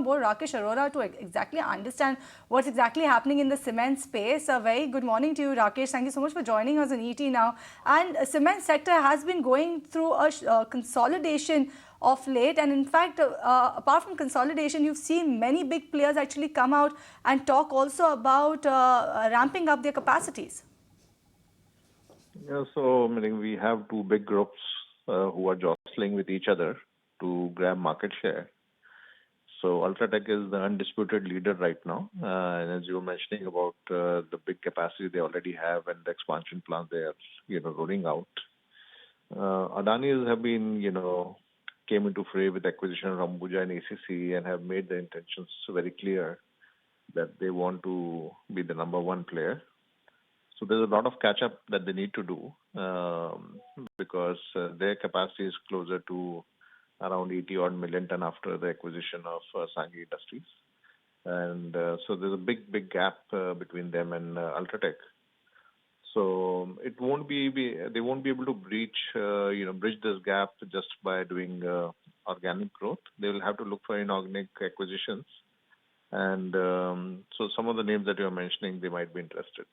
board Rakesh Arora to exactly understand what's exactly happening in the cement space. A very good morning to you, Rakesh. Thank you so much for joining us on ET now. And cement sector has been going through a consolidation of late, and in fact, apart from consolidation, you've seen many big players actually come out and talk also about ramping up their capacities. Yeah, so meaning we have two big groups who are jostling with each other to grab market share. So Ultratech is the undisputed leader right now, and as you were mentioning about the big capacity they already have and the expansion plans they are, rolling out. Adani's have been, came into fray with acquisition of Ambuja and ACC and have made their intentions very clear that they want to be the number one player. So there's a lot of catch up that they need to do because their capacity is closer to around 80 odd million ton after the acquisition of Sanghi Industries. And so there's a big gap between them and Ultratech. So it won't they won't be able to bridge this gap just by doing organic growth. They will have to look for inorganic acquisitions. And so some of the names that you're mentioning, they might be interested.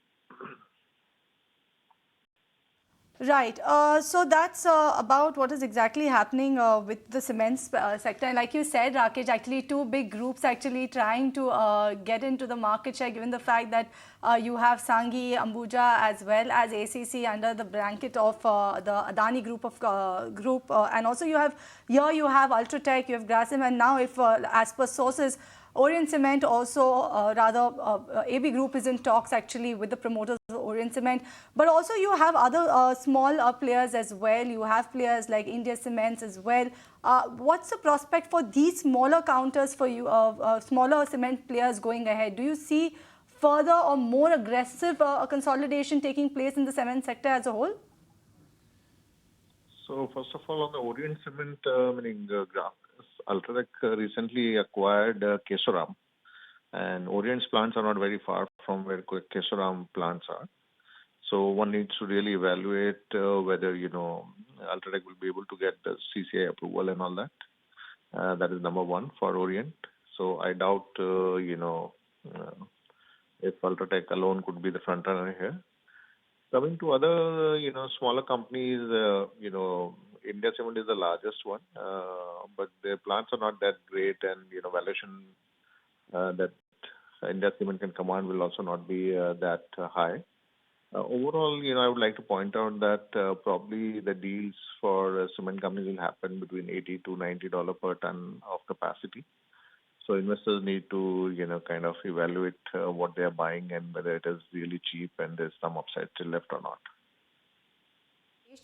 Right. So that's about what is exactly happening with the cement sector. And like you said, Rakesh, actually two big groups actually trying to get into the market share, given the fact that you have Sanghi, Ambuja as well as ACC under the blanket of the Adani group and also you have Ultratech, you have Grasim, and now if as per sources, Orient Cement also, AB Group is in talks actually with the promoters of Orient Cement. But also you have other small players as well. You have players like India Cements as well. What's the prospect for these smaller counters for you, smaller cement players going ahead? Do you see further or more aggressive consolidation taking place in the cement sector as a whole? So first of all, on the Orient Cement, Ultratech recently acquired Kesoram, and Orient's plants are not very far from where Kesoram plants are. So one needs to really evaluate whether Ultratech will be able to get the CCI approval and all that. That is number one for Orient. So I doubt if Ultratech alone could be the front runner here. Coming to other, smaller companies, India Cement is the largest one, but their plants are not that great, and valuation that India Cement can command will also not be that high. Overall, I would like to point out that probably the deals for cement companies will happen between $80 to $90 per ton of capacity. So investors need to, kind of evaluate what they are buying and whether it is really cheap and there's some upside still left or not.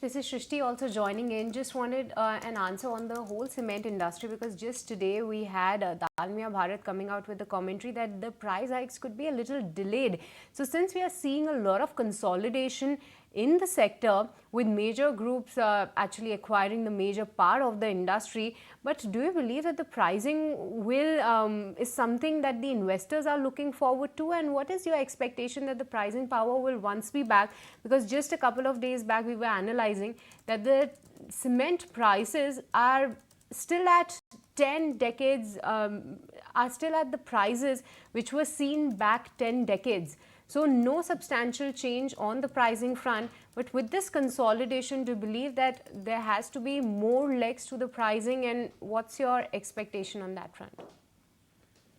This is Shrishti also joining in. Just wanted an answer on the whole cement industry, because just today we had Dalmia Bharat coming out with the commentary that the price hikes could be a little delayed. So since we are seeing a lot of consolidation in the sector with major groups actually acquiring the major part of the industry, but do you believe that the pricing will is something that the investors are looking forward to, and what is your expectation that the pricing power will once be back? Because just a couple of days back we were analyzing that the cement prices are still at 10 decades are still at the prices which were seen back 10 decades. So no substantial change on the pricing front, but with this consolidation, do you believe that there has to be more legs to the pricing, and what's your expectation on that front?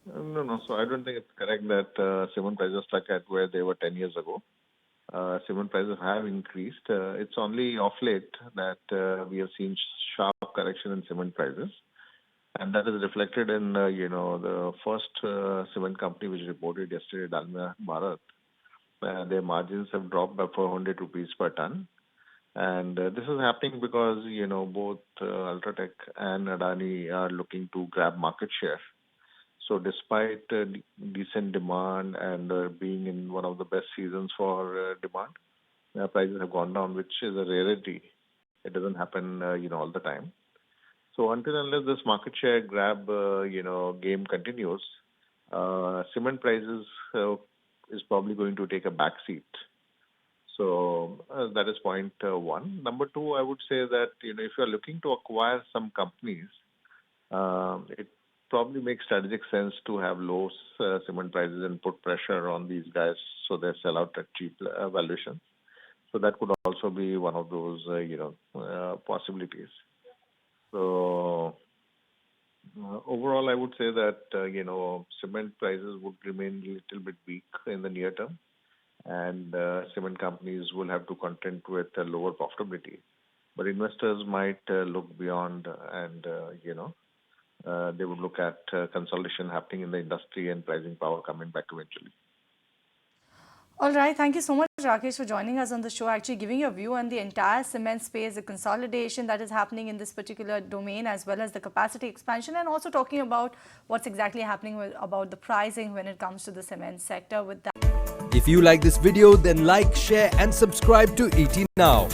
No. So I don't think it's correct that cement prices are stuck at where they were 10 years ago. Cement prices have increased. It's only off late that we have seen sharp correction in cement prices. And that is reflected in, the first cement company which reported yesterday, Dalmia Bharat. Their margins have dropped by 400 rupees per ton. And this is happening because, both Ultratech and Adani are looking to grab market share. So despite decent demand and being in one of the best seasons for demand, prices have gone down, which is a rarity. It doesn't happen, all the time. So until unless this market share grab, game continues, cement prices is probably going to take a back seat. So that is point one. Number two, I would say that, if you're looking to acquire some companies, it probably make strategic sense to have low cement prices and put pressure on these guys so they sell out at cheap valuations. So that could also be one of those, possibilities. So overall, I would say that, cement prices would remain a little bit weak in the near term, and cement companies will have to contend with a lower profitability. But investors might look beyond and, they would look at consolidation happening in the industry and pricing power coming back eventually. All right. Thank you so much, Rakesh, for joining us on the show, actually giving your view on the entire cement space, the consolidation that is happening in this particular domain, as well as the capacity expansion, and also talking about what's exactly happening about the pricing when it comes to the cement sector with that. If you like this video, then like, share and subscribe to ET Now.